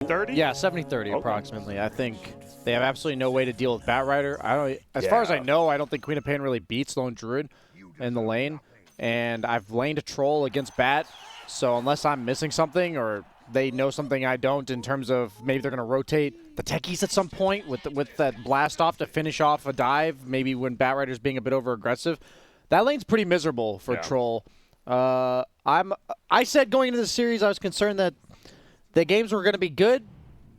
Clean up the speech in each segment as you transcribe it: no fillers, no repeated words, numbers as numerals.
70-30? Yeah, 70-30 approximately. I think they have absolutely no way to deal with Batrider. As far as I know, I don't think Queen of Pain really beats Lone Druid in the lane. And I've laned a troll against Bat, so unless I'm missing something or they know something I don't in terms of maybe they're going to rotate the techies at some point with that blast off to finish off a dive, maybe when Batrider's being a bit over aggressive. That lane's pretty miserable for Troll. I said going into the series I was concerned that the games were going to be good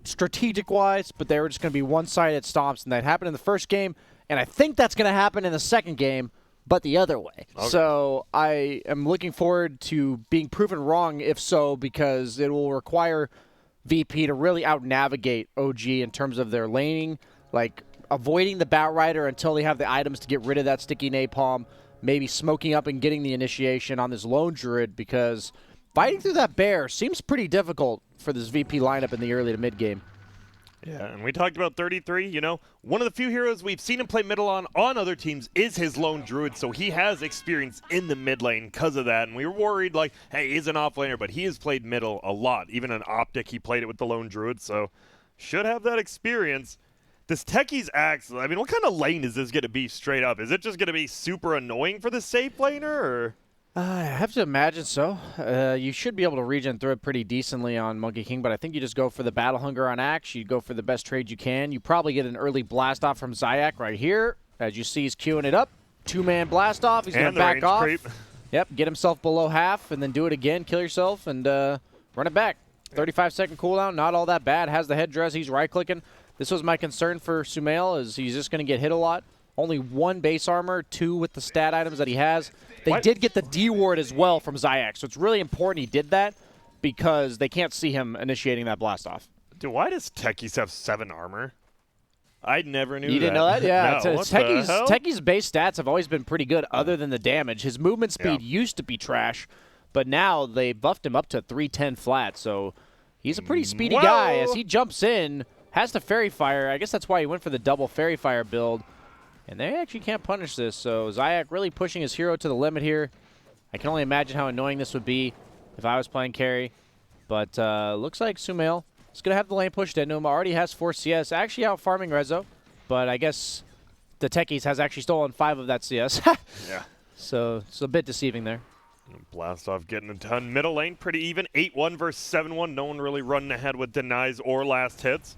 strategic-wise, but they were just going to be one-sided stomps, and that happened in the first game, and I think that's going to happen in the second game, but the other way. Okay. So I am looking forward to being proven wrong, if so, because it will require VP to really out-navigate OG in terms of their laning, like avoiding the Batrider until they have the items to get rid of that sticky napalm, maybe smoking up and getting the initiation on this Lone Druid, because fighting through that bear seems pretty difficult for this VP lineup in the early to mid-game. Yeah, and we talked about 33, you know, one of the few heroes we've seen him play middle on other teams is his Lone Druid, so he has experience in the mid lane because of that, and we were worried, like, hey, he's an offlaner, but he has played middle a lot. Even in Optic, he played it with the Lone Druid, so should have that experience. This Techie's Axe, I mean, what kind of lane is this going to be straight up? Is it just going to be super annoying for the safe laner, or...? I have to imagine so. You should be able to regen through it pretty decently on Monkey King, but I think you just go for the Battle Hunger on Axe. You go for the best trade you can. You probably get an early blast off from Zayak right here. As you see, he's queuing it up. Two-man blast off. He's going to back off. Creep. Yep, get himself below half, and then do it again. Kill yourself, and run it back. 35-second cooldown, not all that bad. Has the headdress. He's right-clicking. This was my concern for Sumail, is he's just going to get hit a lot. Only 1 base armor, 2 with the stat items that he has. They did get the D ward as well from Zayak, so it's really important he did that because they can't see him initiating that blast off. Dude, why does Techies have 7 armor? I never knew that. You didn't know that? Yeah. No, Techie's base stats have always been pretty good other than the damage. His movement speed used to be trash, but now they buffed him up to 310 flat, so he's a pretty speedy guy. As he jumps in, has the Fairy Fire. I guess that's why he went for the double Fairy Fire build. And they actually can't punish this, so Zayak really pushing his hero to the limit here. I can only imagine how annoying this would be if I was playing carry. But looks like Sumail is going to have the lane pushed into him. Already has 4 CS, actually out farming Rezo. But I guess the Techies has actually stolen 5 of that CS. Yeah. So it's a bit deceiving there. Blast off getting a ton. Middle lane pretty even. 8-1 versus 7-1. No one really running ahead with denies or last hits.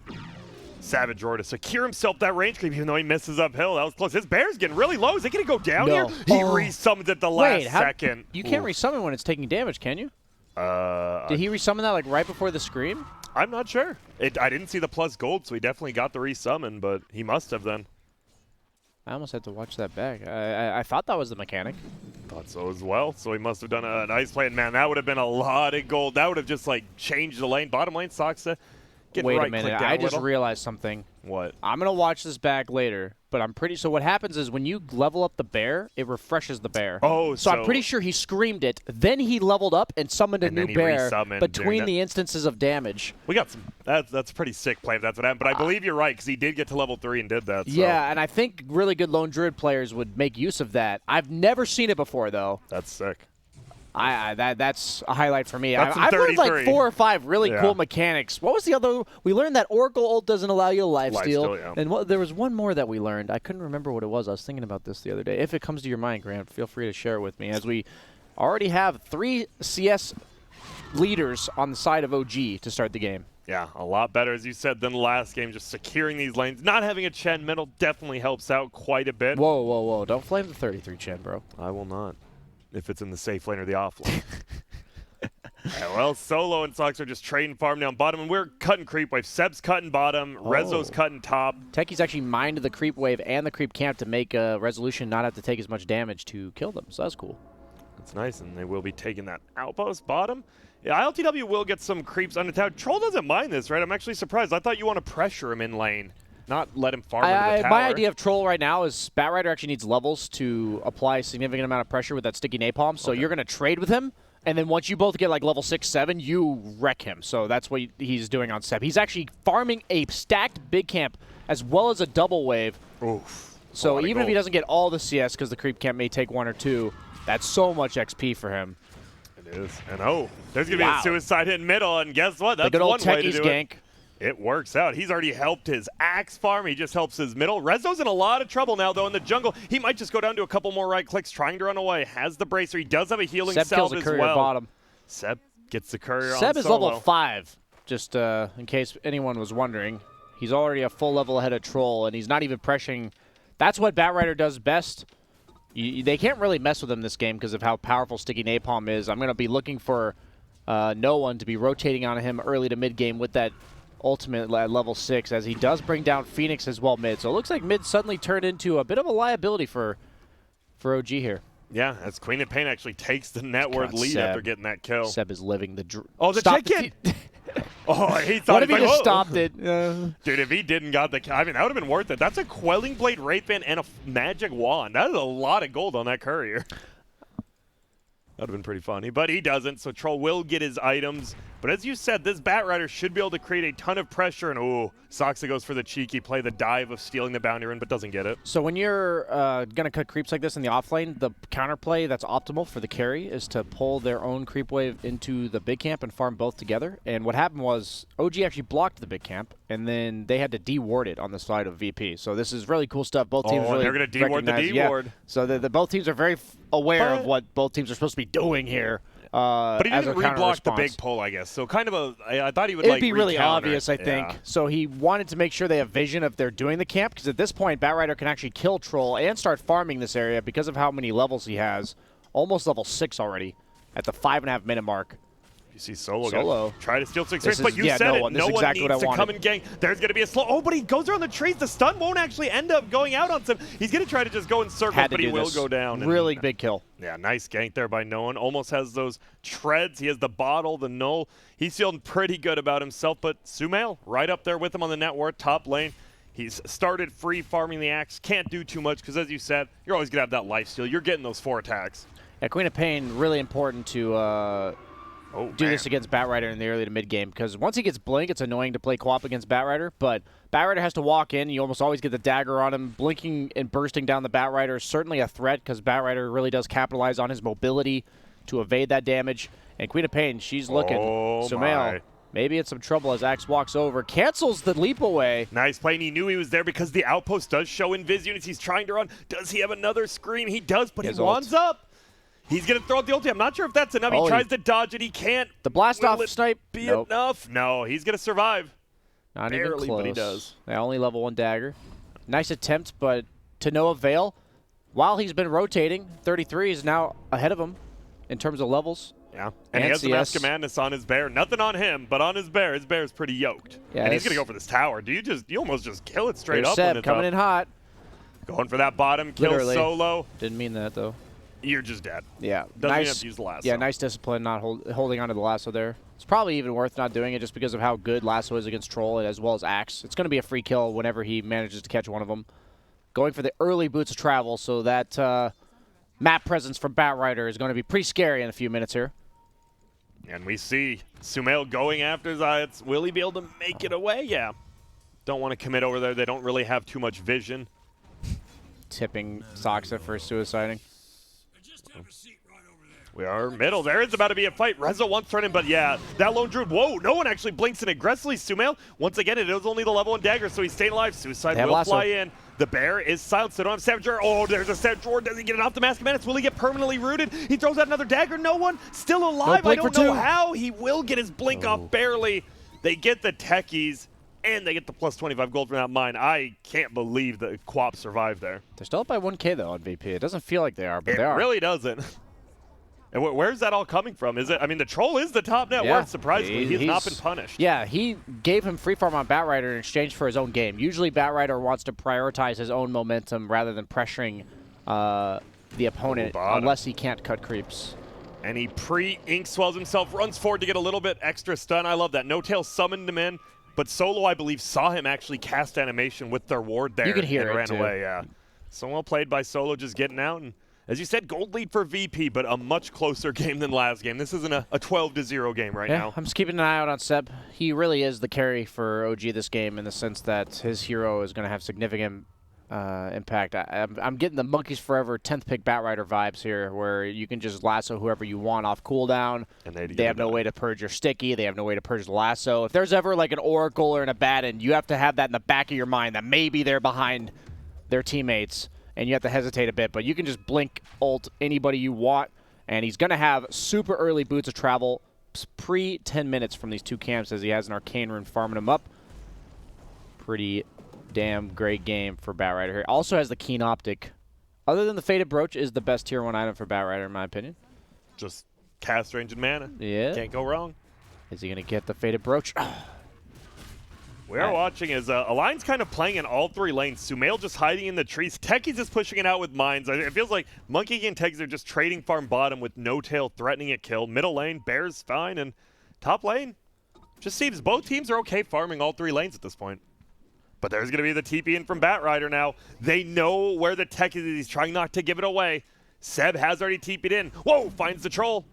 Savage Roar to secure himself that range creep, even though he misses uphill. That was close. His bear's getting really low. Is it going to go down here? He resummons at the last second. You can't resummon when it's taking damage, can you? Did he resummon that like right before the scream? I'm not sure. I didn't see the plus gold, so he definitely got the resummon, but he must have then. I almost had to watch that back. I thought that was the mechanic. Thought so as well. So he must have done a nice play. And man, that would have been a lot of gold. That would have just like changed the lane. Bottom lane, Soxa. Wait a minute, I just realized something. What? I'm going to watch this back later, but I'm pretty... So what happens is when you level up the bear, it refreshes the bear. Oh, so I'm pretty sure he screamed it, then he leveled up and summoned a new bear between the instances of damage. We got some... That's a pretty sick play if that's what happened, but I believe you're right, because he did get to level 3 and did that. So. Yeah, and I think really good Lone Druid players would make use of that. I've never seen it before, though. That's sick. That's a highlight for me. I've learned like 4 or 5 really cool mechanics. What was the other? We learned that Oracle ult doesn't allow you to lifesteal. And there was one more that we learned. I couldn't remember what it was. I was thinking about this the other day. If it comes to your mind, Grant, feel free to share it with me. As we already have 3 CS leaders on the side of OG to start the game. Yeah, a lot better, as you said, than the last game. Just securing these lanes. Not having a Chen middle definitely helps out quite a bit. Whoa, whoa, whoa. Don't flame the 33 Chen, bro. I will not. If it's in the safe lane or the off lane. Yeah, well, Solo and Sox are just trading farm down bottom, and we're cutting creep wave. Seb's cutting bottom, Rezo's cutting top. Techie's actually mined the creep wave and the creep camp to make Resolution not have to take as much damage to kill them, so that's cool. That's nice, and they will be taking that outpost bottom. Yeah, ILTW will get some creeps untapped. Troll doesn't mind this, right? I'm actually surprised. I thought you want to pressure him in lane. Not let him farm into the tower. My idea of Troll right now is Batrider actually needs levels to apply a significant amount of pressure with that sticky napalm. So you're going to trade with him, and then once you both get like level 6, 7, you wreck him. So that's what he's doing on Seb. He's actually farming a stacked big camp as well as a double wave. Oof. So even if he doesn't get all the CS because the creep camp may take 1 or 2, that's so much XP for him. It is. And there's going to be a suicide hit in middle, and guess what? That's the good old one way to Techie's do gank. It works out. He's already helped his Axe farm. He just helps his middle. Rezo's in a lot of trouble now, though, in the jungle. He might just go down to a couple more right clicks, trying to run away. Has the bracer. He does have a healing salve as well. Bottom. Seb gets the courier on Seb is Solo. level 5, just in case anyone was wondering. He's already a full level ahead of Troll, and he's not even pressuring. That's what Batrider does best. They can't really mess with him this game because of how powerful Sticky Napalm is. I'm going to be looking for no one to be rotating on him early to mid game with that ultimate at level 6, as he does bring down Phoenix as well mid. So it looks like mid suddenly turned into a bit of a liability for OG here. Yeah, as Queen of Pain actually takes the net word lead after getting that kill. Seb is living the the chicken! Oh, he thought what if he just stopped it? Dude, if he didn't got the... I mean, that would have been worth it. That's a Quelling Blade, Wraith Band, and a magic wand. That is a lot of gold on that courier. That would have been pretty funny, but he doesn't, so Troll will get his items. But as you said, this Batrider should be able to create a ton of pressure, and ooh, Soxa goes for the cheeky play, the dive of stealing the bounty run, but doesn't get it. So when you're going to cut creeps like this in the offlane, the counterplay that's optimal for the carry is to pull their own creep wave into the big camp and farm both together. And what happened was OG actually blocked the big camp, and then they had to deward it on the side of VP. So this is really cool stuff. Both teams really they're going to deward the deward. Yeah. So the both teams are very aware of what both teams are supposed to be doing here. But he didn't reblock the big pull, I guess. So kind of I thought he would It'd be really obvious, I think. Yeah. So he wanted to make sure they have vision if they're doing the camp, because at this point, Batrider can actually kill Troll and start farming this area because of how many levels he has. Almost level 6 already at the 5.5 minute mark. You see Solo try to steal 6 frames, but you said no one needs to come and gang. There's going to be a slow. Oh, but he goes around the trees. The stun won't actually end up going out on some. He's going to try to just go in circles, but he will go down. Really big kill. Yeah, nice gank there by No One. Almost has those treads. He has the bottle, the null. He's feeling pretty good about himself, but Sumail right up there with him on the net worth, top lane. He's started free farming the Axe. Can't do too much because, as you said, you're always going to have that lifesteal. You're getting those 4 attacks. Yeah, Queen of Pain, really important to do this against Batrider in the early to mid game, because once he gets Blink, it's annoying to play co-op against Batrider, but Batrider has to walk in. You almost always get the dagger on him. Blinking and bursting down the Batrider is certainly a threat, because Batrider really does capitalize on his mobility to evade that damage. And Queen of Pain, she's looking. Sumail, maybe in some trouble as Axe walks over. Cancels the leap away. Nice play, and he knew he was there because the outpost does show invis units. He's trying to run. Does he have another scream? He does, but his wand's up. He's going to throw out the ulti. I'm not sure if that's enough. He tries to dodge it. He can't. The blast off snipe. Be enough? No, he's going to survive. Not barely, even close. But he does. They only level 1 dagger. Nice attempt, but to no avail. While he's been rotating, 33 is now ahead of him in terms of levels. Yeah, and he has the Mask of Madness on his bear. Nothing on him, but on his bear is pretty yoked. Yeah, and he's going to go for this tower. You almost just kill it straight up. Seb coming in hot. Going for that bottom kill. Literally. Solo. Didn't mean that, though. You're just dead. Yeah. Doesn't even have to use the lasso. Yeah, nice discipline not holding onto the lasso there. It's probably even worth not doing it just because of how good lasso is against Troll as well as Axe. It's going to be a free kill whenever he manages to catch one of them. Going for the early boots of travel, so that map presence from Batrider is going to be pretty scary in a few minutes here. And we see Sumail going after Zayats. Will he be able to make it away? Yeah. Don't want to commit over there. They don't really have too much vision. Tipping Soxa for suiciding. We are middle. There is about to be a fight. Rezo wants to turn in, but yeah, that lone druid. Whoa, no one actually blinks in aggressively. Sumail, once again, it is only the level 1 dagger, so he's staying alive. Suicide will fly in. The bear is silenced. They don't have Savage Roar. Oh, there's a Savage Roar. Does he get it off the Mask of Madness? Will he get permanently rooted? He throws out another dagger. No one. Still alive. I don't know how. He will get his blink off barely. They get the techies, and they get the plus 25 gold from that mine. I can't believe the Quap survived there. They're still up by 1K, though, on VP. It doesn't feel like they are, but they are. It really doesn't. And where's that all coming from? Is it? I mean, the Troll is the top net worth. Surprisingly, he's not been punished. Yeah, he gave him free farm on Batrider in exchange for his own game. Usually, Batrider wants to prioritize his own momentum rather than pressuring the opponent unless he can't cut creeps. And he pre-ink swells himself, runs forward to get a little bit extra stun. I love that. No Tail summoned him in, but Solo, I believe, saw him actually cast animation with their ward there. You could hear and it ran too. away. Yeah, so well played by Solo, just getting out. And as you said, gold lead for VP, but a much closer game than last game. This isn't a 12-0 game right now. I'm just keeping an eye out on Seb. He really is the carry for OG this game in the sense that his hero is going to have significant Impact. I'm getting the Monkeys Forever 10th pick Batrider vibes here, where you can just lasso whoever you want off cooldown. And they have no way to purge your sticky. They have no way to purge the lasso. If there's ever like an Oracle or an Abaddon, you have to have that in the back of your mind that maybe they're behind their teammates, and you have to hesitate a bit. But you can just blink ult anybody you want, and he's going to have super early boots of travel pre 10 minutes from these two camps, as he has an Arcane Rune farming him up. Pretty damn great game for Batrider here. Also has the Keen Optic. Other than the Faded Brooch, is the best tier 1 item for Batrider in my opinion. Just cast range and mana. Yeah. Can't go wrong. Is he going to get the Faded Brooch? We are watching as Alliance kind of playing in all 3 lanes. Sumail just hiding in the trees. Techies just pushing it out with mines. It feels like Monkey and Techies are just trading farm bottom with No Tail threatening it kill. Middle lane, Bear's fine, and top lane just seems both teams are okay farming all 3 lanes at this point. But there's going to be the TP in from Batrider now. They know where the tech is. He's trying not to give it away. Seb has already TP'd in. Whoa, finds the troll.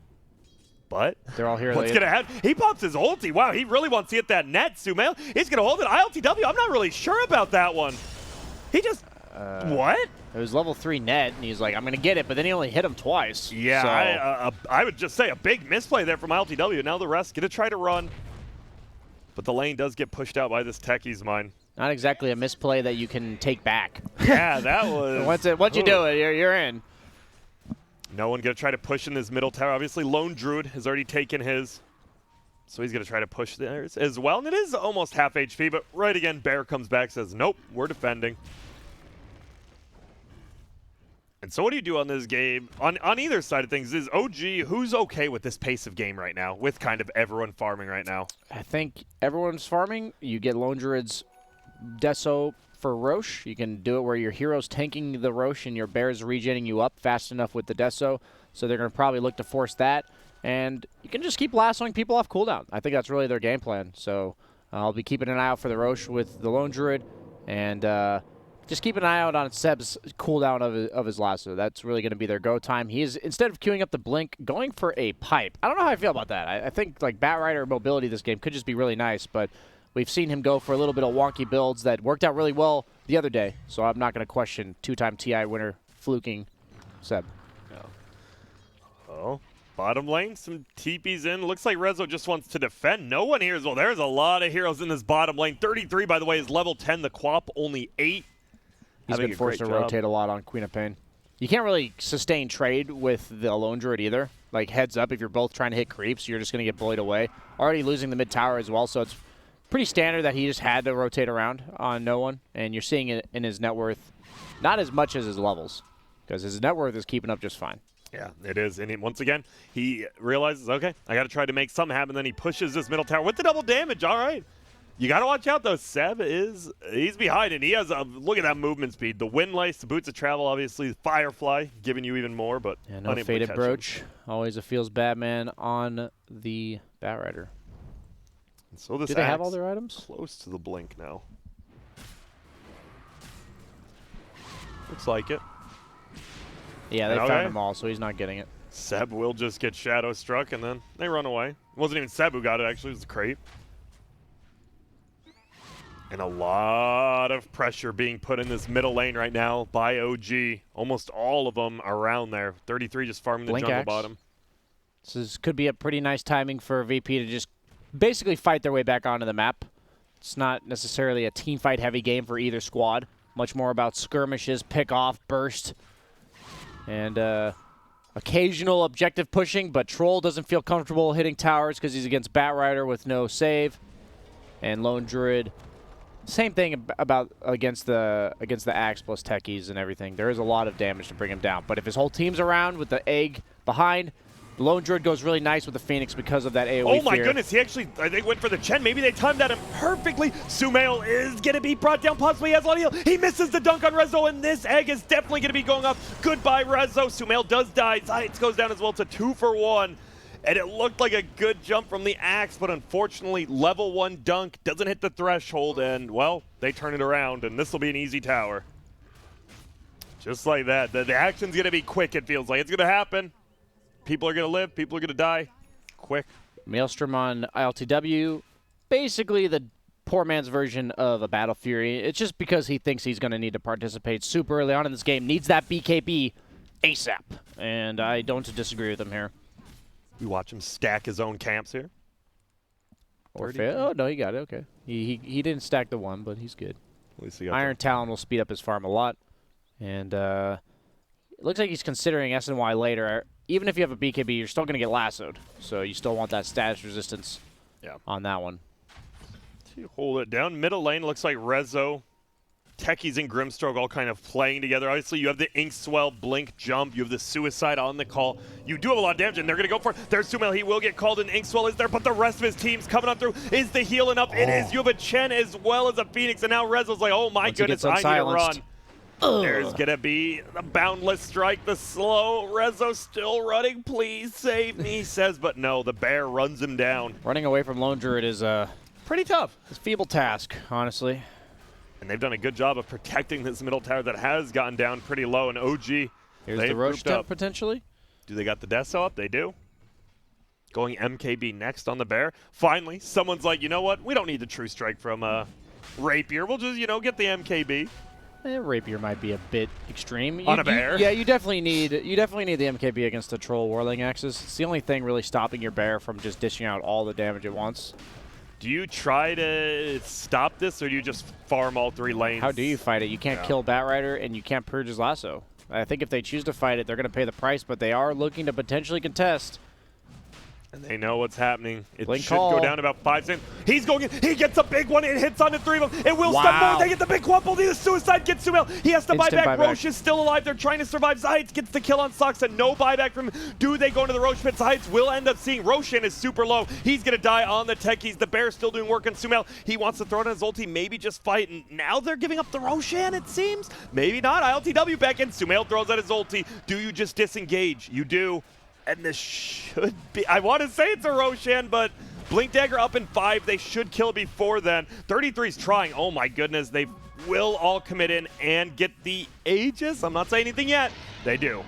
But they're all here. What's going to happen? He pops his ulti. Wow, he really wants to hit that net, Sumail. He's going to hold it. ILTW, I'm not really sure about that one. He just... what? It was level 3 net, and he's like, I'm going to get it, but then he only hit him twice. Yeah, so. I would just say a big misplay there from ILTW. Now the rest going to try to run. But the lane does get pushed out by this Techie's mine. Not exactly a misplay that you can take back. Yeah, that was... once you do it, you're in. No one going to try to push in this middle tower. Obviously, Lone Druid has already taken his. So he's going to try to push theirs as well. And it is almost half HP, but right again, Bear comes back, says, nope, we're defending. And so what do you do on this game? On either side of things, is OG, who's okay with this pace of game right now, with kind of everyone farming right now? I think everyone's farming. You get Lone Druid's Deso for Roche. You can do it where your hero's tanking the Roche and your Bear's regenning you up fast enough with the Deso. So they're going to probably look to force that. And you can just keep lassoing people off cooldown. I think that's really their game plan. So I'll be keeping an eye out for the Roche with the Lone Druid. And just keep an eye out on Seb's cooldown of his lasso. That's really going to be their go time. He is, instead of queuing up the blink, going for a pipe. I don't know how I feel about that. I think like Batrider mobility this game could just be really nice, but we've seen him go for a little bit of wonky builds that worked out really well the other day, so I'm not going to question 2-time TI winner fluking Seb. Oh, bottom lane, some TP's in. Looks like Rezo just wants to defend. No one here as well. There's a lot of heroes in this bottom lane. 33, by the way, is level 10. The Quap only 8. He's been forced to rotate a lot on Queen of Pain. You can't really sustain trade with the Lone Druid either. Like, heads up, if you're both trying to hit creeps, you're just going to get bullied away. Already losing the mid tower as well, so it's pretty standard that he just had to rotate around on no one. And you're seeing it in his net worth, not as much as his levels, because his net worth is keeping up just fine. Yeah, it is. And once again, he realizes, okay, I got to try to make something happen. Then he pushes this middle tower with the double damage. All right. You got to watch out, though. Seb he's behind, and he has look at that movement speed. The Windlace, the Boots of Travel, obviously. Firefly, giving you even more, but yeah, no Faded Brooch. Always a feels bad man on the Batrider. So this do they have all their items? Close to the blink now. Looks like it. Yeah, they found them all, so he's not getting it. Seb will just get shadow struck, and then they run away. It wasn't even Seb who got it, actually. It was the crate. And a lot of pressure being put in this middle lane right now by OG. Almost all of them around there. 33 just farming the jungle bottom. So this could be a pretty nice timing for VP to just basically fight their way back onto the map. It's not necessarily a team fight heavy game for either squad. Much more about skirmishes, pick off, burst, and occasional objective pushing, but Troll doesn't feel comfortable hitting towers because he's against Batrider with no save. And Lone Druid, same thing about against the Axe plus Techies and everything. There is a lot of damage to bring him down. But if his whole team's around with the egg behind, the Lone Druid goes really nice with the Phoenix because of that AoE Oh my fear. goodness, he actually, I think, went for the Chen. Maybe they timed that perfectly. Sumail is going to be brought down, possibly has a lot of heal. He misses the dunk on Rezo, and this egg is definitely going to be going up. Goodbye, Rezo. Sumail does die. Zites goes down as well. It's a 2-for-1. And it looked like a good jump from the Axe, but unfortunately, level 1 dunk doesn't hit the threshold, and, well, they turn it around, and this will be an easy tower. Just like that. The action's going to be quick, it feels like. It's going to happen. People are going to live. People are going to die. Quick. Maelstrom on ILTW. Basically the poor man's version of a Battle Fury. It's just because he thinks he's going to need to participate super early on in this game. Needs that BKB ASAP. And I don't disagree with him here. You watch him stack his own camps here. Oh, no, he got it. Okay. He didn't stack the one, but he's good. At least he got Iron Talon will speed up his farm a lot. And it looks like he's considering SNY later. Even if you have a BKB, you're still going to get lassoed. So you still want that status resistance on that one. To hold it down. Middle lane looks like Rezo, Techies, and Grimstroke all kind of playing together. Obviously, you have the Ink Swell, Blink, Jump. You have the Suicide on the call. You do have a lot of damage, and they're going to go for it. There's Sumail. He will get called, and Ink Swell is there, but the rest of his team's coming on through. Is the heal enough? It is. You have a Chen as well as a Phoenix, and now Rezo's like, oh my goodness, I need to run. There's going to be the Boundless Strike, the slow. Rezo still running. Please save me, he says, but no, the bear runs him down. Running away from Lone Druid is pretty tough. It's a feeble task, honestly. And they've done a good job of protecting this middle tower that has gotten down pretty low. And OG, here's the Roche temp potentially. Do they got the Deso up? They do. Going MKB next on the bear. Finally, someone's like, you know what? We don't need the True Strike from Rapier. We'll just, get the MKB. Rapier might be a bit extreme. On a bear? Yeah, you definitely need the MKB against the Troll Warling Axis. It's the only thing really stopping your bear from just dishing out all the damage at once. Do you try to stop this, or do you just farm all 3 lanes? How do you fight it? You can't kill Batrider, and you can't purge his lasso. I think if they choose to fight it, they're going to pay the price, but they are looking to potentially contest. And they know what's happening. It Blink should call. go down to about 5 seconds. He's going in. He gets a big one. It hits on the 3 of them. It will stop more. They get the big quadruple. The Suicide gets Sumail. He has to buy back. Roche is still alive. They're trying to survive. Zaitz gets the kill on Soxa. No buyback from him. Do they go into the Roche pit? Zaitz will end up seeing Roshan is super low. He's going to die on the Techies. The Bear's still doing work on Sumail. He wants to throw it on his ulti. Maybe just fight. And now they're giving up the Roshan, it seems. Maybe not. ILTW back in. Sumail throws out his ulti. Do you just disengage? You do. And this should be, I want to say it's a Roshan, but Blink Dagger up in 5. They should kill before then. 33's trying. Oh my goodness. They will all commit in and get the Aegis. I'm not saying anything yet. They do.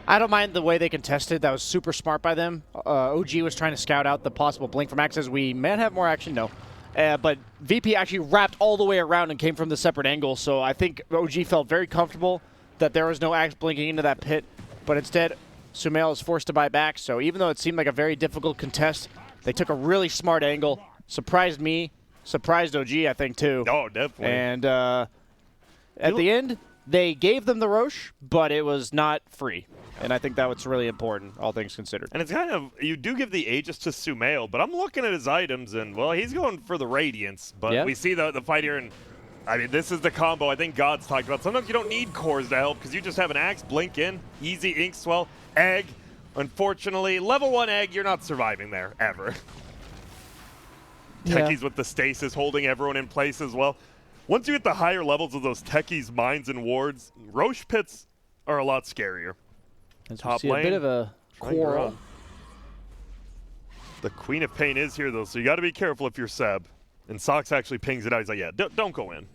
I don't mind the way they contested. That was super smart by them. OG was trying to scout out the possible Blink from Axe. As we might have more action, no. But VP actually wrapped all the way around and came from the separate angle. So I think OG felt very comfortable that there was no Axe blinking into that pit. But instead, Sumail is forced to buy back, so even though it seemed like a very difficult contest, they took a really smart angle. Surprised me, surprised OG, I think, too. Oh, definitely. And at the end, they gave them the Roche, but it was not free. And I think that was really important, all things considered. And it's kind of, you do give the Aegis to Sumail, but I'm looking at his items, and, well, he's going for the Radiance. But we see the fight here, and I mean, this is the combo I think God's talked about. Sometimes you don't need cores to help because you just have an Axe, Blink in, easy Ink Swell, Egg. Unfortunately, level 1 Egg, you're not surviving there, ever. Techies with the stasis holding everyone in place as well. Once you hit the higher levels of those Techies, Mines, and Wards, Roche pits are a lot scarier. Top lane, a bit of a quarrel. The Queen of Pain is here, though, so you got to be careful if you're Seb. And Sox actually pings it out. He's like, yeah, don't go in.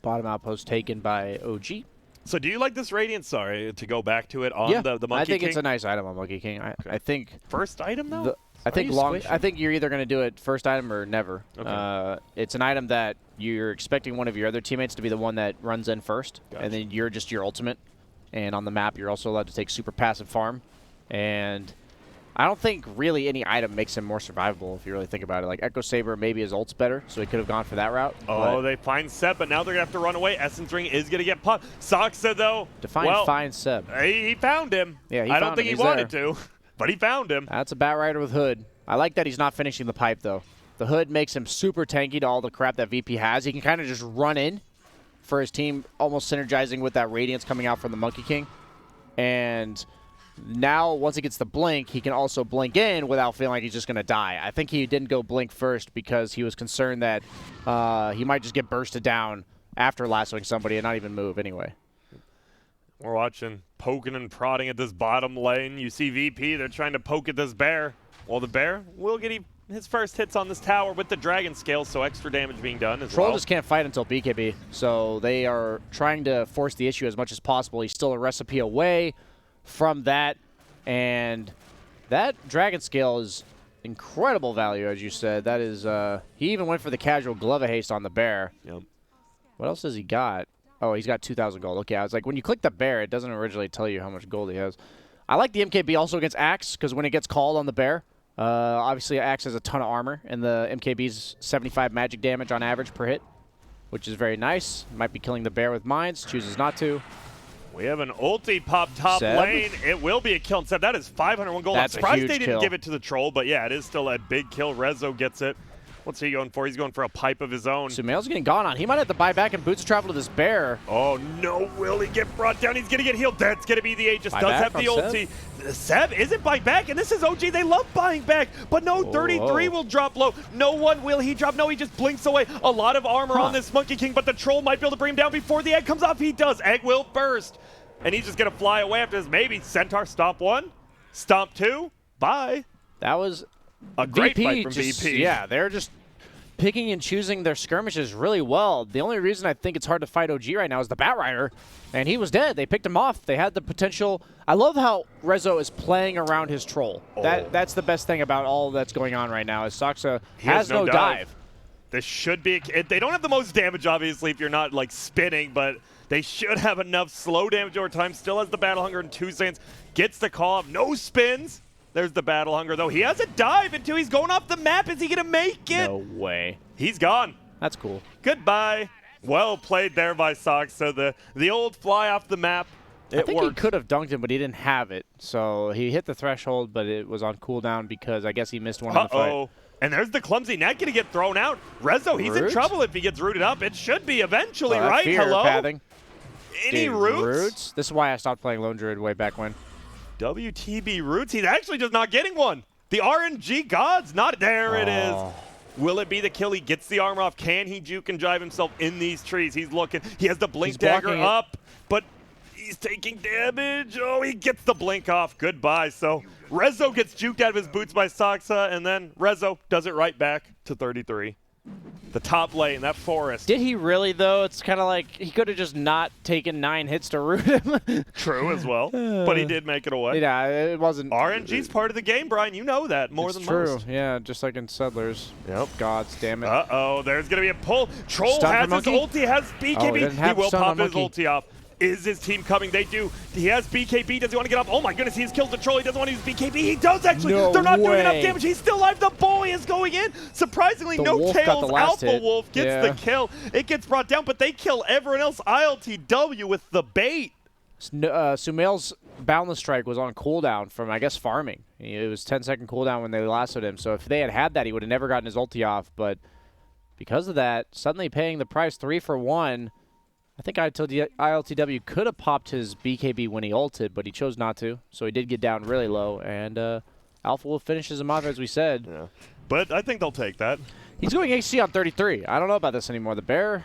Bottom outpost taken by OG. So do you like this Radiance, sorry, to go back to it on the Monkey King? I think it's a nice item on Monkey King. I think first item, though? I think you're either going to do it first item or never. Okay. It's an item that you're expecting one of your other teammates to be the one that runs in first, and then you're just your ultimate. And on the map, you're also allowed to take super passive farm. And I don't think really any item makes him more survivable if you really think about it. Like Echo Saber, maybe his ult's better, so he could have gone for that route. Oh, they find Seb, but now they're going to have to run away. Essence Ring is going to get popped. Sox said, though, find Seb. He found him. Yeah, I don't think he wanted to, but he found him. That's a Batrider with Hood. I like that he's not finishing the pipe, though. The Hood makes him super tanky to all the crap that VP has. He can kind of just run in for his team, almost synergizing with that Radiance coming out from the Monkey King. And now, once he gets the Blink, he can also blink in without feeling like he's just going to die. I think he didn't go Blink first because he was concerned that he might just get bursted down after lassoing somebody and not even move anyway. We're watching poking and prodding at this bottom lane. You see VP, they're trying to poke at this bear. Well, the bear will get his first hits on this tower with the Dragon Scale, so extra damage being done as well. Troll just can't fight until BKB, so they are trying to force the issue as much as possible. He's still a recipe away from that, and that Dragon Scale is incredible value, as you said. That is, he even went for the casual glove of haste on the bear. Yep. What else has he got? Oh, he's got 2,000 gold. Okay, I was like, when you click the bear, it doesn't originally tell you how much gold he has. I like the MKB also against Axe, because when it gets called on the bear, obviously Axe has a ton of armor, and the MKB's 75 magic damage on average per hit, which is very nice. Might be killing the bear with mines, chooses not to. We have an ulti pop top Seb. lane. It will be a kill. And Seb, that is 501 gold. That's I'm a surprised huge they didn't kill. give it to the troll, but yeah, it is still a big kill. Rezo gets it. What's he going for? He's going for a pipe of his own. Sumail's getting gone on. He might have to buy back and boots travel to this bear. Oh, no. Will he get brought down? He's going to get healed. That's going to be the Aegis. Buy Does back have the from ulti. Seb isn't buying back, and this is OG. They love buying back, but no, 33 will drop low. No one will he drop. No, he just blinks away. A lot of armor on this Monkey King, but the troll might be able to bring him down before the egg comes off. He does. Egg will burst, and he's just going to fly away after this. Maybe Centaur stomp 1, stomp 2, bye. That was A great fight from just, VP. Yeah, they're just picking and choosing their skirmishes really well. The only reason I think it's hard to fight OG right now is the Batrider, and he was dead. They picked him off. They had the potential. I love how Rezo is playing around his troll. That's the best thing about all that's going on right now is Saksa has no dive. This should be, they don't have the most damage, obviously, if you're not, like, spinning, but they should have enough slow damage over time. Still has the Battle Hunger and 2 seconds. Gets the call up. No spins. There's the Battle Hunger, though. He has a dive into. He's going off the map. Is he going to make it? No way. He's gone. That's cool. Goodbye. Well played there by Sox. So the old fly off the map, I think worked. he could have dunked him, but he didn't have it. So he hit the threshold, but it was on cooldown because I guess he missed one in the fight. And there's the clumsy net going to get thrown out. Rezo, he's in Root? trouble if he gets rooted up. It should be eventually, That right? fear Hello? pathing. Any Dude, roots? This is why I stopped playing Lone Druid way back when. WTB roots. He's actually just not getting one. The RNG gods not there. It is. Will it be the kill? He gets the armor off. Can he juke and drive himself in these trees? He's looking. He has the blink dagger up, but he's taking damage. Oh, he gets the blink off. Goodbye. So Rezo gets juked out of his boots by Saksa, and then Rezo does it right back to 33. The top lane, that forest. Did he really, though? It's kind of like he could have just not taken 9 hits to root him. True as well, but he did make it away. Yeah, it wasn't. RNG's part of the game, Brian. You know that more than true. most. Yeah, just like in Settlers. Yep. Gods, damn it. Uh-oh, there's going to be a pull. Troll Stun has for his Monkey? ulti, has BKB. he He will stun pop on his Monkey. ulti off. Is his team coming? They do. He has BKB. Does he want to get up? Oh my goodness, he's killed the troll. He doesn't want to use BKB. He does actually. No They're not doing enough way. damage. He's still alive. The boy is going in. Surprisingly, The no wolf got tails. the last Alpha hit. Wolf gets the kill. It gets brought down, but they kill everyone else. ILTW with the bait. Sumail's Boundless Strike was on cooldown from, I guess, farming. It was 10-second cooldown when they lassoed him. So if they had had that, he would have never gotten his ulti off. But because of that, suddenly paying the price 3 for 1. I think ILTW could have popped his BKB when he ulted, but he chose not to. So he did get down really low, and Alpha Wolf finishes him off, as we said. Yeah. But I think they'll take that. He's going HC on 33. I don't know about this anymore. The Bear,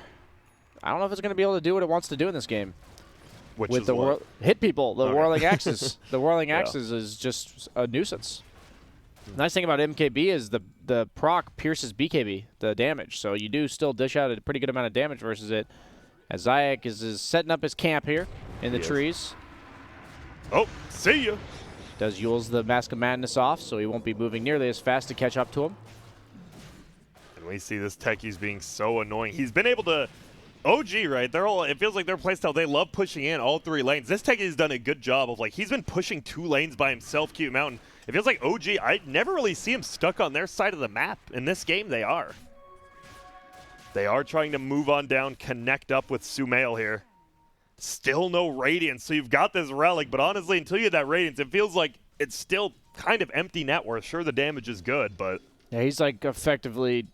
I don't know if it's going to be able to do what it wants to do in this game. Which With is the what? hit people, the Okay. whirling axes. The whirling axes is just a nuisance. The nice thing about MKB is the proc pierces BKB, the damage. So you do still dish out a pretty good amount of damage versus it. As Zayak is setting up his camp here in the trees. Oh, see ya. Does Yule's the Mask of Madness off, so he won't be moving nearly as fast to catch up to him. And we see this Techie's being so annoying. He's been able to OG, right? It feels like their playstyle, they love pushing in all 3 lanes. This Techie's done a good job of, like, he's been pushing 2 lanes by himself, Cute Mountain. It feels like OG, I never really see him stuck on their side of the map. In this game, they are. They are trying to move on down, connect up with Sumail here. Still no Radiance, so you've got this Relic, but honestly, until you get that Radiance, it feels like it's still kind of empty net worth. Sure, the damage is good, but... Yeah, he's like effectively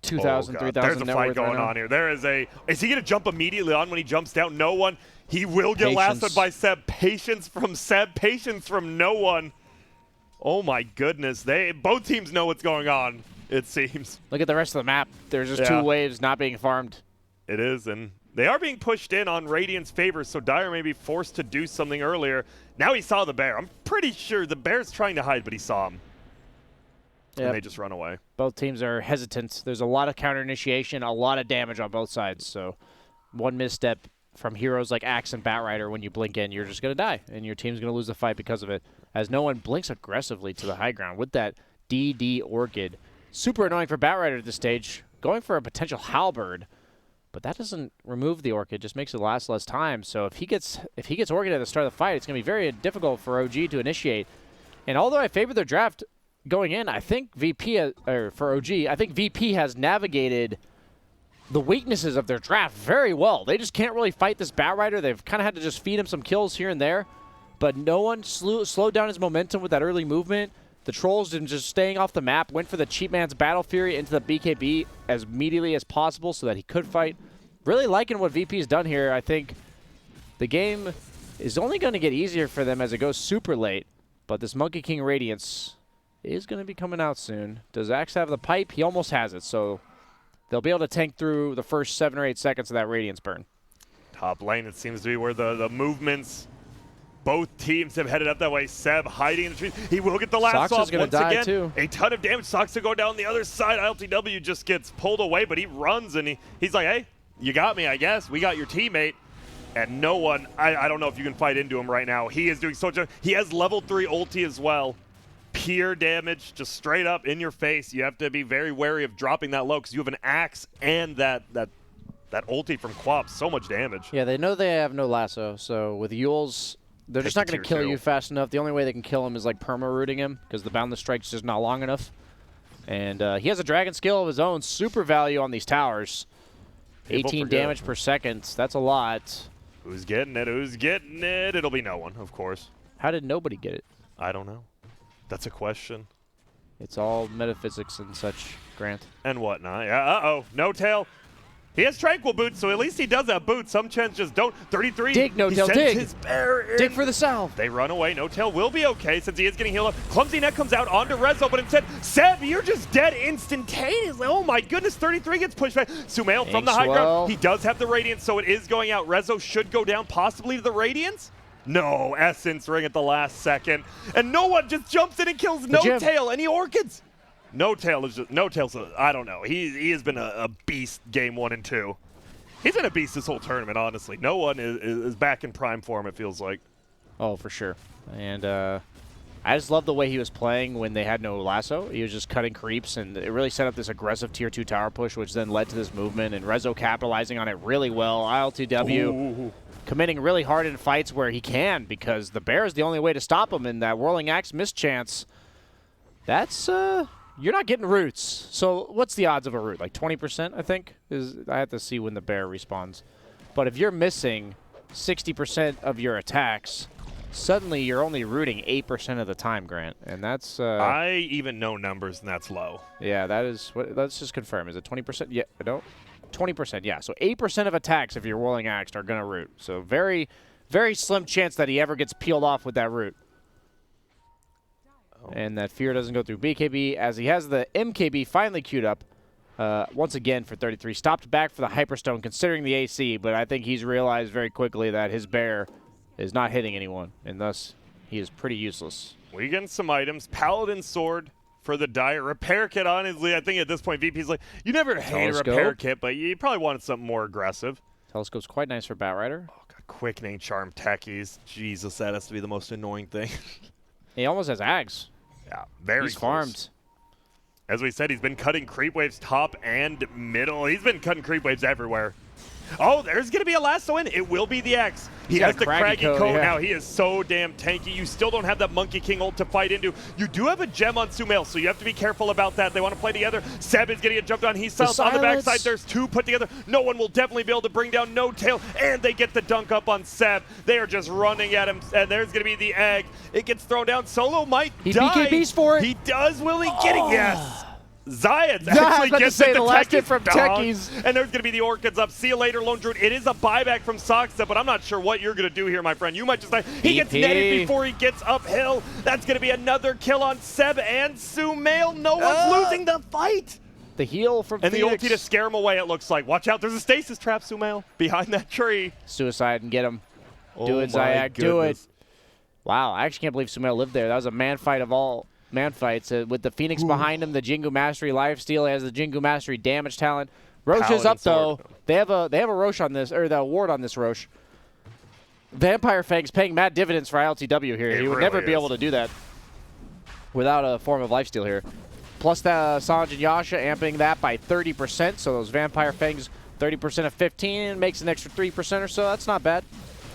2,000, 3,000 There's a net fight worth going right now. on here. There is a... Is he going to jump immediately on when he jumps down? No one. He will get Patience. lassoed by Seb. Patience from Seb. Patience from no one. Oh my goodness. Both teams know what's going on, it seems. Look at the rest of the map. There's just 2 waves not being farmed. It is, and they are being pushed in on Radiant's favor, so Dire may be forced to do something earlier. Now he saw the bear. I'm pretty sure the bear's trying to hide, but he saw him. Yep. And they just run away. Both teams are hesitant. There's a lot of counter initiation, a lot of damage on both sides. So one misstep from heroes like Axe and Batrider, when you blink in, you're just going to die, and your team's going to lose the fight because of it, as no one blinks aggressively to the high ground. With that DD Orchid. Super annoying for Batrider at this stage. Going for a potential Halberd, but that doesn't remove the Orchid, just makes it last less time. So if he gets Orchid at the start of the fight, it's going to be very difficult for OG to initiate. And although I favor their draft going in, I think for OG, I think VP has navigated the weaknesses of their draft very well. They just can't really fight this Batrider. They've kind of had to just feed him some kills here and there, but no one slowed down his momentum with that early movement. The Trolls did just staying off the map, went for the cheap man's Battle Fury into the BKB as immediately as possible so that he could fight. Really liking what VP's done here. I think the game is only going to get easier for them as it goes super late, but this Monkey King Radiance is going to be coming out soon. Does Axe have the pipe? He almost has it, so they'll be able to tank through the first 7 or 8 seconds of that Radiance burn. Top lane, it seems to be where the movements, both teams have headed up that way. Seb hiding in the trees. He will get the last off once again. Too. A ton of damage. Sox to go down the other side. LTW just gets pulled away, but he runs and he's like, hey, you got me, I guess. We got your teammate. And no one, I don't know if you can fight into him right now. He is doing so much. He has level 3 ulti as well. Pure damage, just straight up in your face. You have to be very wary of dropping that low because you have an axe and that ulti from Quap. So much damage. Yeah, they know they have no lasso, so with Yules, they're just not going to kill you fast enough. The only way they can kill him is like perma-rooting him because the Boundless Strike's just not long enough. And he has a dragon skill of his own. Super value on these towers. 18 damage per second. That's a lot. Who's getting it? Who's getting it? It'll be no one, of course. How did nobody get it? I don't know. That's a question. It's all metaphysics and such, Grant. And whatnot. Yeah, uh-oh. No tail. He has Tranquil Boots, so at least he does have boots. Some chants just don't. 33. Dig, No Tail, dig. His bear in. Dig for the salve. They run away. No Tail will be okay since he is getting healed up. Clumsy Neck comes out onto Rezo, but instead, Seb, you're just dead instantaneously. Oh my goodness, 33 gets pushed back. Sumail from the high ground. He does have the Radiance, so it is going out. Rezo should go down, possibly to the Radiance. No, Essence Ring at the last second. And no one just jumps in and kills No Tail. Any Orchids? No Tail is just, No Tail's, I don't know. He has been a beast game 1 and 2. He's been a beast this whole tournament, honestly. No one is back in prime form, it feels like. Oh, for sure. And I just love the way he was playing when they had no lasso. He was just cutting creeps, and it really set up this aggressive Tier 2 tower push, which then led to this movement, and Rezo capitalizing on it really well. ILTW committing really hard in fights where he can, because the bear is the only way to stop him, and that Whirling Axe mischance, that's... You're not getting roots. So what's the odds of a root? Like 20%, I think? I have to see when the bear respawns. But if you're missing 60% of your attacks, suddenly you're only rooting 8% of the time, Grant. And that's... I even know numbers, and that's low. Yeah, that is... Let's just confirm. Is it 20%? Yeah, no? 20%, yeah. So 8% of attacks, if you're Whirling Axed, are going to root. So very, very slim chance that he ever gets peeled off with that root. And that fear doesn't go through BKB, as he has the MKB finally queued up once again for 33. Stopped back for the Hyperstone, considering the AC, but I think he's realized very quickly that his bear is not hitting anyone, and thus he is pretty useless. We get some items. Paladin Sword for the Dire. Repair Kit, honestly, I think at this point VP's like, you never hate a Repair Kit, but you probably wanted something more aggressive. Telescope's quite nice for Batrider. Oh, God, Quickening Charm techies. Jesus, that has to be the most annoying thing. He almost has Ags. Yeah, very He's close. farmed. As we said, he's been cutting creep waves top and middle. He's been cutting creep waves everywhere. Oh, there's going to be a lasso in. It will be the X. He has the craggy coat now. He is so damn tanky. You still don't have that Monkey King ult to fight into. You do have a gem on Sumail, so you have to be careful about that. They want to play together. Seb is getting it jumped on. He's silenced on the backside. There's 2 put together. No one will definitely be able to bring down No Tail, and they get the dunk up on Seb. They are just running at him, and there's going to be the egg. It gets thrown down. Solo might die. He BKBs for it. He does. Will he get it? Yes. Zayat actually gets the last hit from Techies. And there's going to be the Orchids up. See you later, Lone Druid. It is a buyback from Soxa, but I'm not sure what you're going to do here, my friend. You might just like, he gets netted before he gets uphill. That's going to be another kill on Seb and Sumail. No one's losing the fight. The heal from and Phoenix. The ulti to scare him away, it looks like. Watch out, there's a stasis trap, Sumail, behind that tree. Suicide and get him. Do it, my Zayak. Do it. goodness. Wow, I actually can't believe Sumail lived there. That was a man fight of all man fights. With the Phoenix behind him, the Jingu Mastery lifesteal. He has the Jingu Mastery damage talent. Roche is up, though. They have a Roche on this, or the ward on this Roche. Vampire Fang's paying mad dividends for ILTW here. He would never be able to do that. without a form of lifesteal here. Plus the Sanj and Yasha amping that by 30%, so those Vampire Fangs, 30% of 15 makes an extra 3% or so. That's not bad.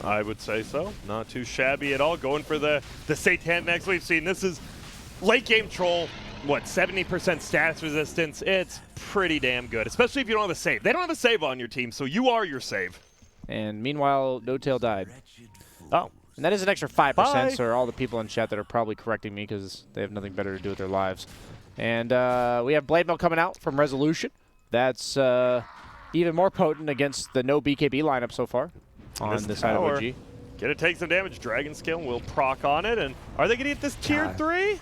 I would say so. Not too shabby at all. Going for the Satan next. We've seen this is late game troll. What, 70% status resistance? It's pretty damn good, especially if you don't have a save. They don't have a save on your team, so you are your save. And meanwhile, No Tail died. Oh. And that is an extra 5%, Bye. so all the people in chat that are probably correcting me because they have nothing better to do with their lives. And we have Blade Mail coming out from Resolution. That's even more potent against the no BKB lineup so far on this side of OG. Get it, take some damage. Dragon Scale will proc on it. And are they going to get this tier 3?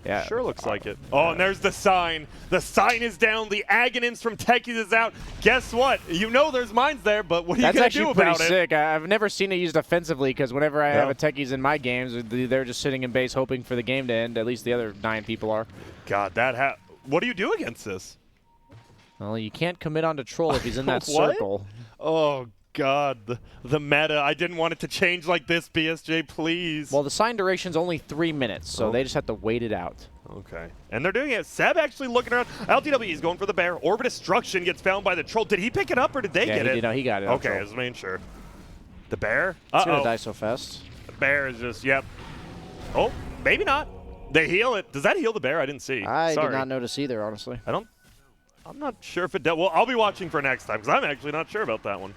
Yeah. Sure looks like it. Oh, and there's the sign. The sign is down. The Aghanims from Techies is out. Guess what? You know there's mines there, but what are you going to do about it? That's actually pretty sick. I've never seen it used offensively because whenever I have a Techies in my games, they're just sitting in base hoping for the game to end. At least the other 9 people are. God, what do you do against this? Well, you can't commit onto Troll if he's in that circle. Oh, God. The meta. I didn't want it to change like this, BSJ, please. Well, the sign duration's only 3 minutes, so they just have to wait it out. Okay. And they're doing it. Seb actually looking around. LTW, he's going for the bear. Orbit Destruction gets found by the Troll. Did he pick it up or did they get it? No, he got it. Okay, I was making sure. The bear? It's going to die so fast. The bear is just, yep. Oh, maybe not. They heal it. Does that heal the bear? I didn't see. I did not notice either, honestly. I'm not sure if it does. Well, I'll be watching for next time because I'm actually not sure about that one.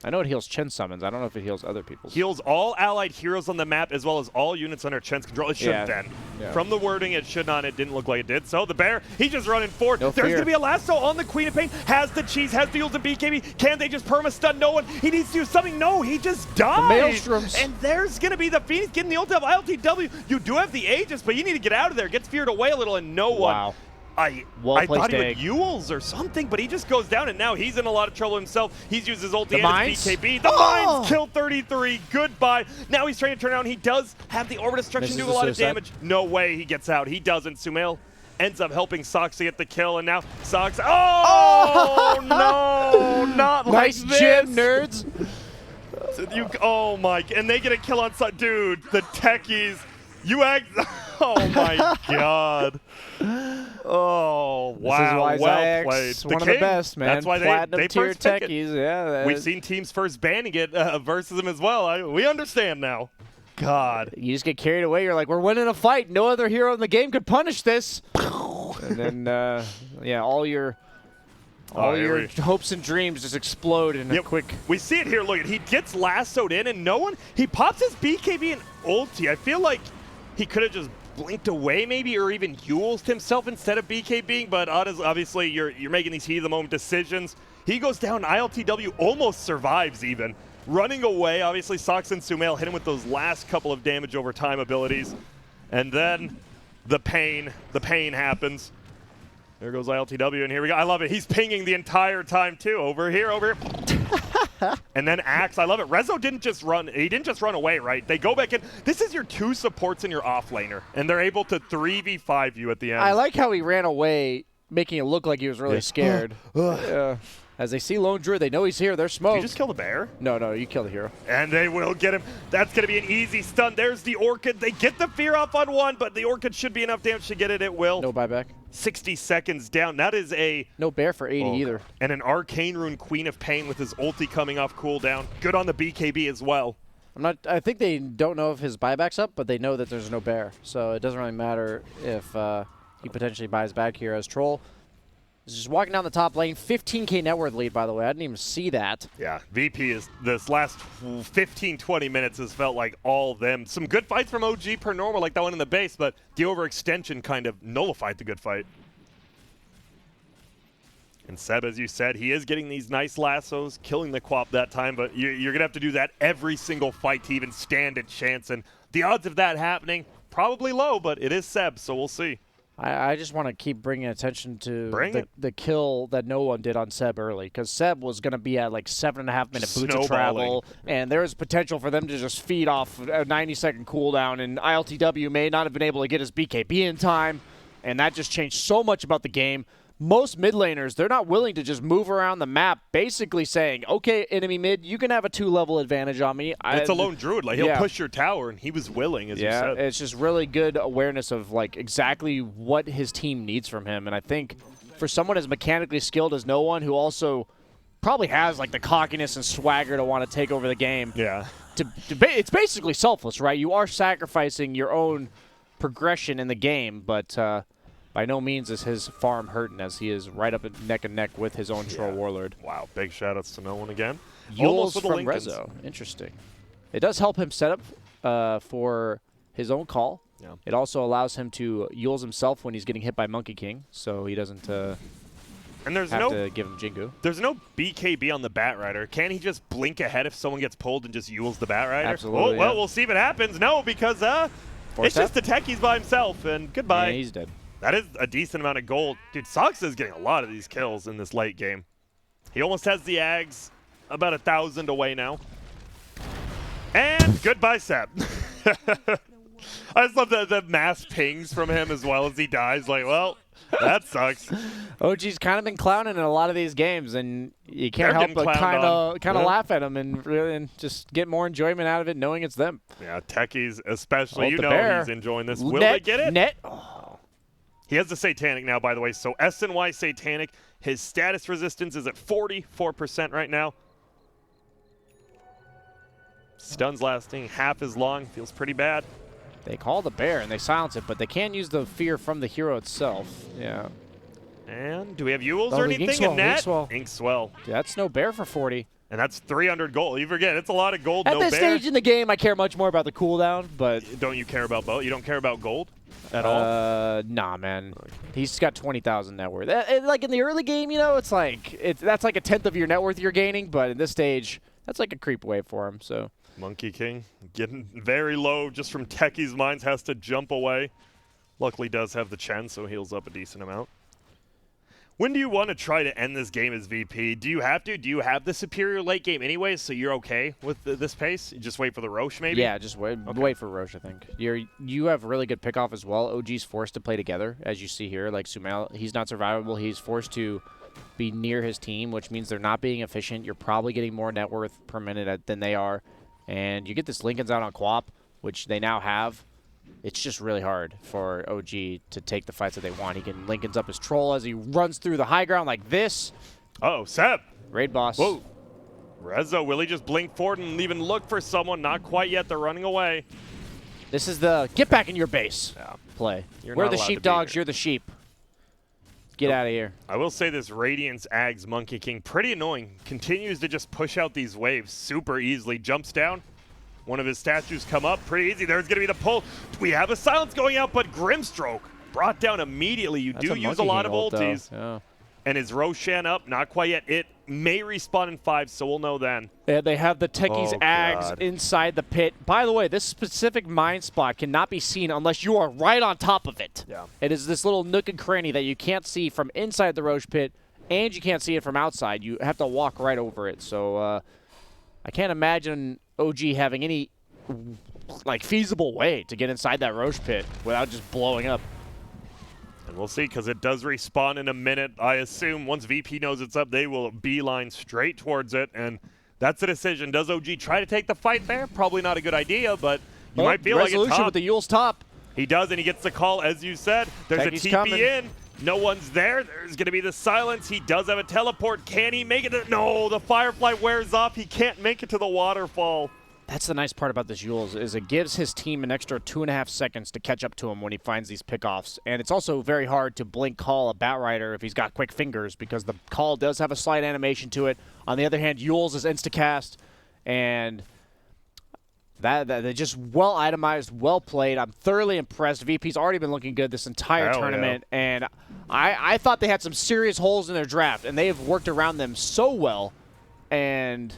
I know it heals Chen summons. I don't know if it heals other people's. Heals all allied heroes on the map as well as all units under Chen's control. It shouldn't then. Yeah. From the wording, it should not. It didn't look like it did. So the bear, he's just running forward. No There's fear. going to be a lasso on the Queen of Pain. Has the cheese, has the use of BKB. Can they just perma-stun no one? He needs to do something. No, he just died. The Maelstroms. And there's going to be the Phoenix getting the ult of ILTW. You do have the Aegis, but you need to get out of there. Gets feared away a little and no one. Wow. I thought he would Yules or something, but he just goes down, and now he's in a lot of trouble himself. He's used his ulti and his BKB. The mines kill 33. Goodbye. Now he's trying to turn around. He does have the Orbit Destruction do a lot of damage. No way he gets out. He doesn't. Sumail ends up helping Sox to get the kill, and now Sox. Oh, no, not like this. Nice gym, nerds. Oh, my. And they get a kill on Sox. Dude, the techies. Oh, my God. Oh, wow. This is why well played. One of the best, man. That's why Platinum tier techies. Yeah. We've seen teams first banning it versus them as well. We understand now. God. You just get carried away. You're like, we're winning a fight. No other hero in the game could punish this. And then, yeah, all your hopes and dreams just explode in a quick. We see it here. Look, he gets lassoed in, and no one. He pops his BKB and ulti. I feel like he could have just blinked away maybe, or even Yules himself instead of BKBing, but obviously you're making these heat of the moment decisions. He goes down. ILTW almost survives even. Running away, obviously Sox and Sumail hit him with those last couple of damage over time abilities. And then the pain happens. There goes ILTW, and here we go. I love it. He's pinging the entire time too. Over here. And then Axe, I love it. Rezo didn't just run. He didn't just run away, right? They go back in. This is your 2 supports and your offlaner, and they're able to 3v5 you at the end. I like how he ran away, making it look like he was really scared. As they see Lone Druid, they know he's here. They're smoked. Did you just kill the bear? No, you kill the hero. And they will get him. That's going to be an easy stun. There's the Orchid. They get the fear off on one, but the Orchid should be enough damage to get it. It will. No buyback. 60 seconds down. That is a... No bear for 80 either. And an Arcane Rune Queen of Pain with his ulti coming off cooldown. Good on the BKB as well. I think they don't know if his buyback's up, but they know that there's no bear. So it doesn't really matter if he potentially buys back here as Troll. He's just walking down the top lane. 15k net worth lead, by the way. I didn't even see that. Yeah, VP is this last 15, 20 minutes has felt like all them. Some good fights from OG per normal, like that one in the base, but the overextension kind of nullified the good fight. And Seb, as you said, he is getting these nice lassos, killing the Quap that time, but you're going to have to do that every single fight to even stand a chance. And the odds of that happening, probably low, but it is Seb, so we'll see. I just want to keep bringing attention to the kill that no one did on Seb early, because Seb was going to be at like 7.5 minute boots of travel, and there was potential for them to just feed off a 90-second cooldown, and ILTW may not have been able to get his BKB in time, and that just changed so much about the game. most mid laners, they're not willing to just move around the map, basically saying, okay, enemy mid, you can have a 2-level advantage on me. It's a lone druid. Like, he'll push your tower, and he was willing, as you said. It's just really good awareness of like exactly what his team needs from him. And I think for someone as mechanically skilled as no one, who also probably has like the cockiness and swagger to want to take over the game. Yeah. It's basically selfless, right? You are sacrificing your own progression in the game, but by no means is his farm hurting, as he is right up neck and neck with his own Troll Warlord. Wow, big shout-outs to no one again. Yules from Rezo. Interesting. It does help him set up for his own call. Yeah. It also allows him to Yules himself when he's getting hit by Monkey King, so he doesn't and there's have to give him Jingu. There's no BKB on the Bat Rider. Can he just blink ahead if someone gets pulled and just Yules the Bat Rider? Absolutely. Oh, well, we'll see if it happens. No, because it's just the techies by himself, and goodbye. Yeah, he's dead. That is a decent amount of gold. Dude, Sox is getting a lot of these kills in this late game. He almost has the Ags about 1,000 away now. And goodbye, Seb. I just love the mass pings from him as well as he dies. Like, well, that sucks. OG's kind of been clowning in a lot of these games, and you can't help but kind of laugh at him and just get more enjoyment out of it knowing it's them. Yeah, techies especially. Oh, you know bear. He's enjoying this. Will they get it? Net. Oh. He has the Satanic now, by the way. So SNY Satanic, his status resistance is at 44% right now. Stuns lasting half as long. Feels pretty bad. They call the bear and they silence it, but they can use the fear from the hero itself. Yeah. And do we have Yules or anything in net? Inkswell. Yeah, that's no bear for 40. And that's 300 gold. You forget, it's a lot of gold, At no this bear. stage in the game, I care much more about the cooldown, but... Don't you care about both? You don't care about gold at all? Nah, man. He's got 20,000 net worth. Like in the early game, you know, that's like a 10th of your net worth you're gaining, but in this stage, that's like a creep wave for him, so... Monkey King getting very low just from Techie's mines, has to jump away. Luckily does have the Chen, so heals up a decent amount. When do you want to try to end this game as VP? Do you have to? Do you have the superior late game anyways, so you're okay with this pace? You just wait for the Roche maybe? Yeah, just wait for Roche, I think. You have really good pickoff as well. OG's forced to play together, as you see here. Like Sumail, he's not survivable. He's forced to be near his team, which means they're not being efficient. You're probably getting more net worth per minute than they are. And you get this Lincoln's out on Quap, which they now have. It's just really hard for OG to take the fights that they want. He can Lincoln's up his troll as he runs through the high ground like this. Uh-oh, Seb. Raid boss. Whoa. Rezo, will he just blink forward and even look for someone? Not quite yet. They're running away. This is the get back in your base play. We're the sheepdogs. You're the sheep. Get out of here. I will say this Radiance Ags Monkey King, pretty annoying. Continues to just push out these waves super easily. Jumps down. One of his statues come up pretty easy. There's going to be the pull. We have a silence going out, but Grimstroke brought down immediately. You do use a lot of ultis. Yeah. And is Roshan up? Not quite yet. It may respawn in 5, so we'll know then. Yeah, they have the Techie's Ags inside the pit. By the way, this specific mine spot cannot be seen unless you are right on top of it. Yeah. It is this little nook and cranny that you can't see from inside the Roche pit, and you can't see it from outside. You have to walk right over it. So I can't imagine OG having any feasible way to get inside that Roche pit without just blowing up. And we'll see, because it does respawn in a minute. I assume once VP knows it's up, they will beeline straight towards it, and that's a decision. Does OG try to take the fight there? Probably not a good idea, but you might feel like it's Resolution with the Yule's top. He does, and he gets the call, as you said. There's Techie's a TP coming. in. No one's there. There's going to be the silence. He does have a teleport. Can he make it? No, the Firefly wears off. He can't make it to the waterfall. That's the nice part about this Yules, is it gives his team an extra 2.5 seconds to catch up to him when he finds these pickoffs. And it's also very hard to blink call a Bat Rider if he's got quick fingers, because the call does have a slight animation to it. On the other hand, Yules is instacast, and that just well itemized, well played. I'm thoroughly impressed. VP's already been looking good this entire tournament, and I thought they had some serious holes in their draft, and they have worked around them so well, and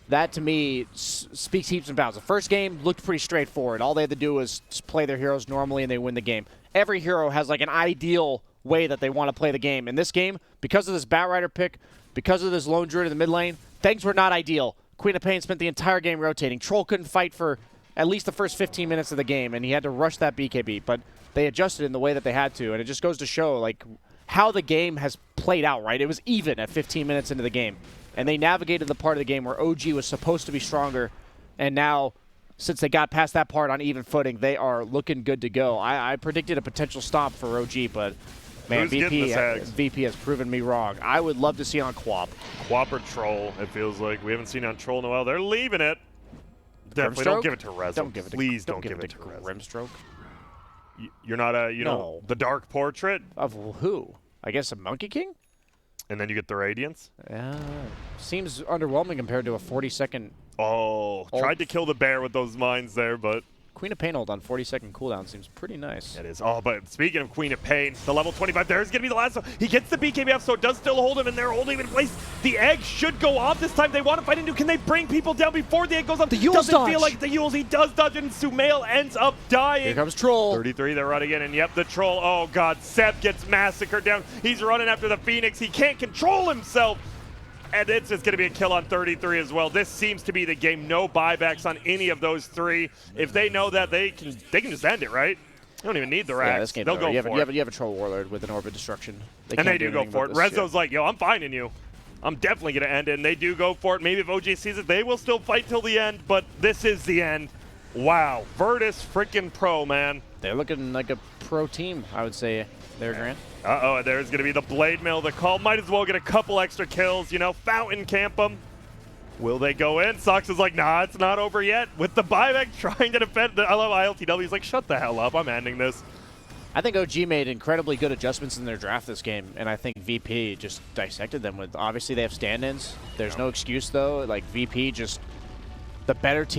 that, to me, speaks heaps and bounds. The first game looked pretty straightforward. All they had to do was just play their heroes normally, and they win the game. Every hero has like an ideal way that they want to play the game. In this game, because of this Bat Rider pick, because of this Lone Druid in the mid lane, things were not ideal. Queen of Pain spent the entire game rotating. Troll couldn't fight for at least the first 15 minutes of the game, and he had to rush that BKB. But they adjusted in the way that they had to, and it just goes to show like how the game has played out, right? It was even at 15 minutes into the game. And they navigated the part of the game where OG was supposed to be stronger. And now, since they got past that part on even footing, they are looking good to go. I predicted a potential stomp for OG, but man, VP has proven me wrong. I would love to see on Quap. Quap or Troll, it feels like. We haven't seen on Troll in a while. They're leaving it. Definitely don't give it to Rezo. Don't give it to Please don't give it to Grimstroke. You're not a, you know, the Dark Portrait? Of who? I guess a Monkey King? And then you get the Radiance? Seems underwhelming compared to a 40-second... Oh, tried to kill the bear with those mines there, but... Queen of Pain ult on 40-second cooldown seems pretty nice. It is. Oh, but speaking of Queen of Pain, the level 25, there's going to be the last one. He gets the BKB off, so it does still hold him, and they're holding him in place. The egg should go off this time. They want to fight into. Can they bring people down before the egg goes off? The Yule's Doesn't dodge. feel like the Yule's. He does dodge, and Sumail ends up dying. Here comes Troll. 33, they're running in, and yep, the Troll. Oh, God. Seb gets massacred down. He's running after the Phoenix. He can't control himself. And it's just going to be a kill on 33 as well. This seems to be the game. No buybacks on any of those three. If they know that, they can just end it, right? They don't even need the racks. Yeah, this game's They'll over. go for it. You have a Troll Warlord with an Orb of Destruction. And they do go for it. Rezo's like, yo, I'm finding you. I'm definitely going to end it. And they do go for it. Maybe if OG sees it, they will still fight till the end. But this is the end. Wow. Virtus.pro, man. They're looking like a pro team, I would say, there, Grant. Uh-oh, there's going to be the Blade Mill. The call might as well get a couple extra kills, you know, fountain camp them. Will they go in? Sox is like, nah, it's not over yet. With the buyback trying to defend, I love ILTW. He's like, shut the hell up. I'm ending this. I think OG made incredibly good adjustments in their draft this game, and I think VP just dissected them with, obviously they have stand-ins. There's no excuse, though. Like, VP just the better team.